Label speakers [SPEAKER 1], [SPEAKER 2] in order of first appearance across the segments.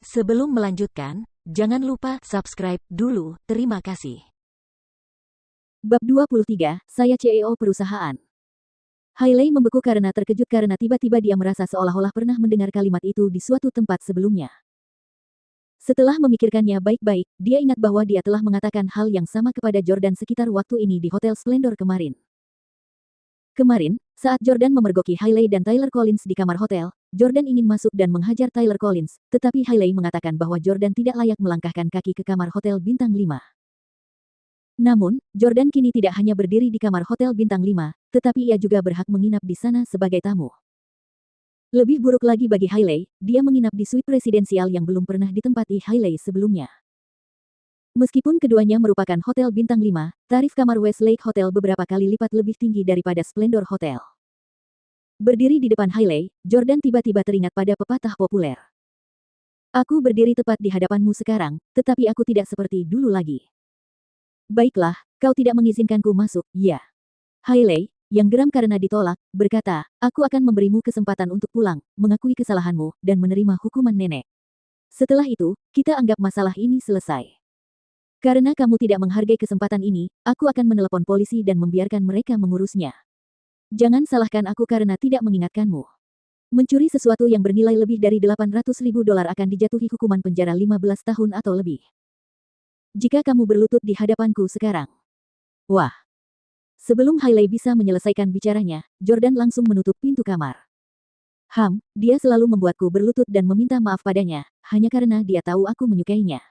[SPEAKER 1] Sebelum melanjutkan, jangan lupa subscribe dulu. Terima kasih.
[SPEAKER 2] Bab 23, saya CEO perusahaan. Hailey membeku karena terkejut karena tiba-tiba dia merasa seolah-olah pernah mendengar kalimat itu di suatu tempat sebelumnya. Setelah memikirkannya baik-baik, dia ingat bahwa dia telah mengatakan hal yang sama kepada Jordan sekitar waktu ini di Hotel Splendor kemarin. Kemarin, saat Jordan memergoki Hailey dan Tyler Collins di kamar hotel, Jordan ingin masuk dan menghajar Tyler Collins, tetapi Hailey mengatakan bahwa Jordan tidak layak melangkahkan kaki ke kamar hotel bintang 5. Namun, Jordan kini tidak hanya berdiri di kamar hotel bintang 5, tetapi ia juga berhak menginap di sana sebagai tamu. Lebih buruk lagi bagi Hailey, dia menginap di suite presidensial yang belum pernah ditempati Hailey sebelumnya. Meskipun keduanya merupakan hotel bintang 5, tarif kamar Westlake Hotel beberapa kali lipat lebih tinggi daripada Splendor Hotel. Berdiri di depan Hailey, Jordan tiba-tiba teringat pada pepatah populer. Aku berdiri tepat di hadapanmu sekarang, tetapi aku tidak seperti dulu lagi. Baiklah, kau tidak mengizinkanku masuk, ya. Hailey, yang geram karena ditolak, berkata, aku akan memberimu kesempatan untuk pulang, mengakui kesalahanmu, dan menerima hukuman nenek. Setelah itu, kita anggap masalah ini selesai. Karena kamu tidak menghargai kesempatan ini, aku akan menelepon polisi dan membiarkan mereka mengurusnya. Jangan salahkan aku karena tidak mengingatkanmu. Mencuri sesuatu yang bernilai lebih dari $800.000 akan dijatuhi hukuman penjara 15 tahun atau lebih. Jika kamu berlutut di hadapanku sekarang. Wah. Sebelum Hailey bisa menyelesaikan bicaranya, Jordan langsung menutup pintu kamar. Dia selalu membuatku berlutut dan meminta maaf padanya, hanya karena dia tahu aku menyukainya.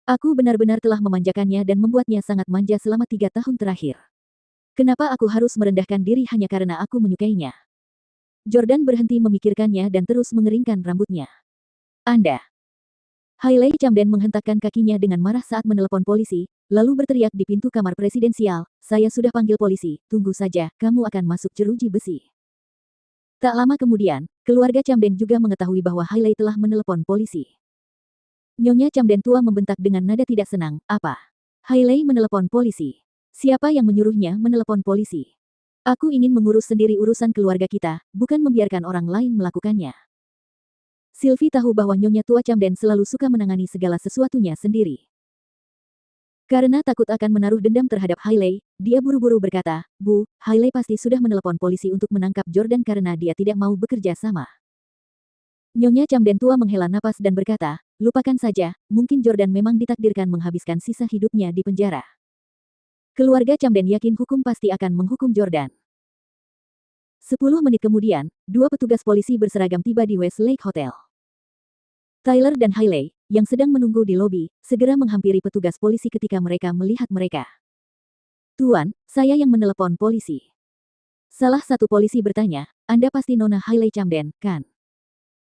[SPEAKER 2] Aku benar-benar telah memanjakannya dan membuatnya sangat manja selama 3 tahun terakhir. Kenapa aku harus merendahkan diri hanya karena aku menyukainya? Jordan berhenti memikirkannya dan terus mengeringkan rambutnya. Anda. Hailey Camden menghentakkan kakinya dengan marah saat menelepon polisi, lalu berteriak di pintu kamar presidensial, saya sudah panggil polisi, tunggu saja, kamu akan masuk jeruji besi. Tak lama kemudian, keluarga Camden juga mengetahui bahwa Hailey telah menelepon polisi. Nyonya Camden tua membentak dengan nada tidak senang, apa? Hailey menelepon polisi. Siapa yang menyuruhnya menelepon polisi? Aku ingin mengurus sendiri urusan keluarga kita, bukan membiarkan orang lain melakukannya. Sylvie tahu bahwa Nyonya tua Camden selalu suka menangani segala sesuatunya sendiri. Karena takut akan menaruh dendam terhadap Hailey, dia buru-buru berkata, Bu, Hailey pasti sudah menelepon polisi untuk menangkap Jordan karena dia tidak mau bekerja sama. Nyonya Camden tua menghela napas dan berkata, lupakan saja, mungkin Jordan memang ditakdirkan menghabiskan sisa hidupnya di penjara. Keluarga Camden yakin hukum pasti akan menghukum Jordan. 10 menit kemudian, 2 petugas polisi berseragam tiba di Westlake Hotel. Tyler dan Hailey, yang sedang menunggu di lobi, segera menghampiri petugas polisi ketika mereka melihat mereka. Tuan, saya yang menelepon polisi. Salah satu polisi bertanya, Anda pasti Nona Hailey Camden, kan?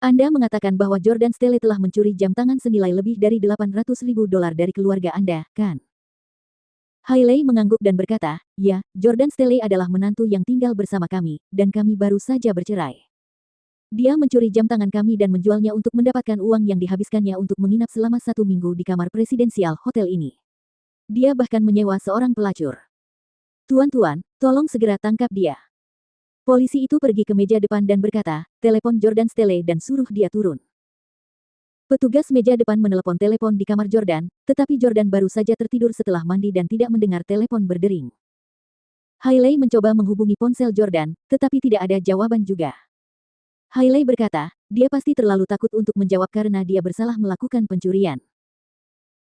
[SPEAKER 2] Anda mengatakan bahwa Jordan Stelle telah mencuri jam tangan senilai lebih dari $800.000 dari keluarga Anda, kan? Hailey mengangguk dan berkata, ya, Jordan Stelle adalah menantu yang tinggal bersama kami, dan kami baru saja bercerai. Dia mencuri jam tangan kami dan menjualnya untuk mendapatkan uang yang dihabiskannya untuk menginap selama 1 minggu di kamar presidensial hotel ini. Dia bahkan menyewa seorang pelacur. Tuan-tuan, tolong segera tangkap dia. Polisi itu pergi ke meja depan dan berkata, telepon Jordan Stelle dan suruh dia turun. Petugas meja depan menelepon telepon di kamar Jordan, tetapi Jordan baru saja tertidur setelah mandi dan tidak mendengar telepon berdering. Hailey mencoba menghubungi ponsel Jordan, tetapi tidak ada jawaban juga. Hailey berkata, dia pasti terlalu takut untuk menjawab karena dia bersalah melakukan pencurian.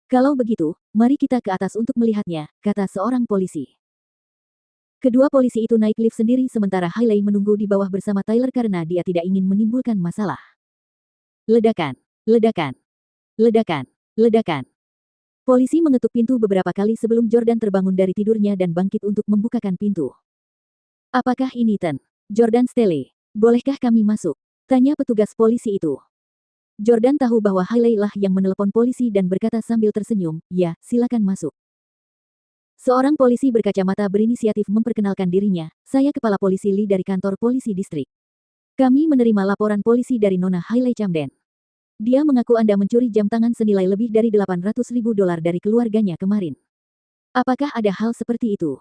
[SPEAKER 2] Kalau begitu, mari kita ke atas untuk melihatnya, kata seorang polisi. Kedua polisi itu naik lift sendiri sementara Hailey menunggu di bawah bersama Tyler karena dia tidak ingin menimbulkan masalah. Ledakan, ledakan, ledakan, ledakan. Polisi mengetuk pintu beberapa kali sebelum Jordan terbangun dari tidurnya dan bangkit untuk membukakan pintu. Apakah ini Ten? Jordan Stelle? Bolehkah kami masuk? Tanya petugas polisi itu. Jordan tahu bahwa Hailey lah yang menelepon polisi dan berkata sambil tersenyum, ya, silakan masuk. Seorang polisi berkacamata berinisiatif memperkenalkan dirinya, saya Kepala Polisi Lee dari kantor polisi distrik. Kami menerima laporan polisi dari Nona Hailey Camden. Dia mengaku Anda mencuri jam tangan senilai lebih dari $800.000 dari keluarganya kemarin. Apakah ada hal seperti itu?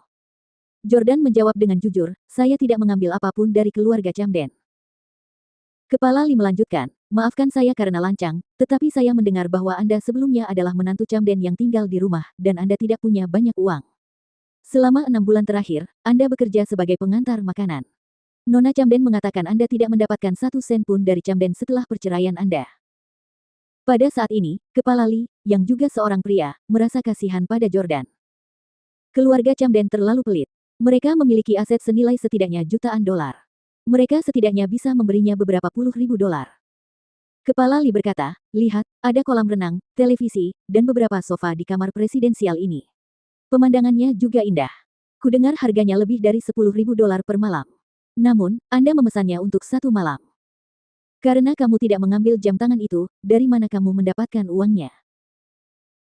[SPEAKER 2] Jordan menjawab dengan jujur, saya tidak mengambil apapun dari keluarga Camden. Kepala Li melanjutkan, maafkan saya karena lancang, tetapi saya mendengar bahwa Anda sebelumnya adalah menantu Camden yang tinggal di rumah, dan Anda tidak punya banyak uang. Selama 6 bulan terakhir, Anda bekerja sebagai pengantar makanan. Nona Camden mengatakan Anda tidak mendapatkan 1 sen pun dari Camden setelah perceraian Anda. Pada saat ini, Kepala Li, yang juga seorang pria, merasa kasihan pada Jordan. Keluarga Camden terlalu pelit. Mereka memiliki aset senilai setidaknya jutaan dolar. Mereka setidaknya bisa memberinya beberapa puluh ribu dolar. Kepala Li berkata, lihat, ada kolam renang, televisi, dan beberapa sofa di kamar presidensial ini. Pemandangannya juga indah. Kudengar harganya lebih dari 10.000 dolar per malam. Namun, Anda memesannya untuk 1 malam. Karena kamu tidak mengambil jam tangan itu, dari mana kamu mendapatkan uangnya?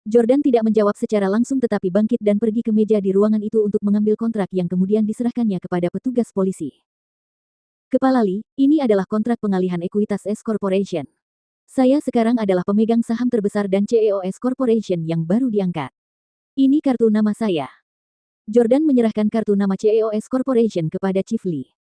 [SPEAKER 2] Jordan tidak menjawab secara langsung tetapi bangkit dan pergi ke meja di ruangan itu untuk mengambil kontrak yang kemudian diserahkannya kepada petugas polisi. Kepala Li, ini adalah kontrak pengalihan ekuitas S Corporation. Saya sekarang adalah pemegang saham terbesar dan CEO S Corporation yang baru diangkat. Ini kartu nama saya. Jordan menyerahkan kartu nama CEO S Corporation kepada Chief Li.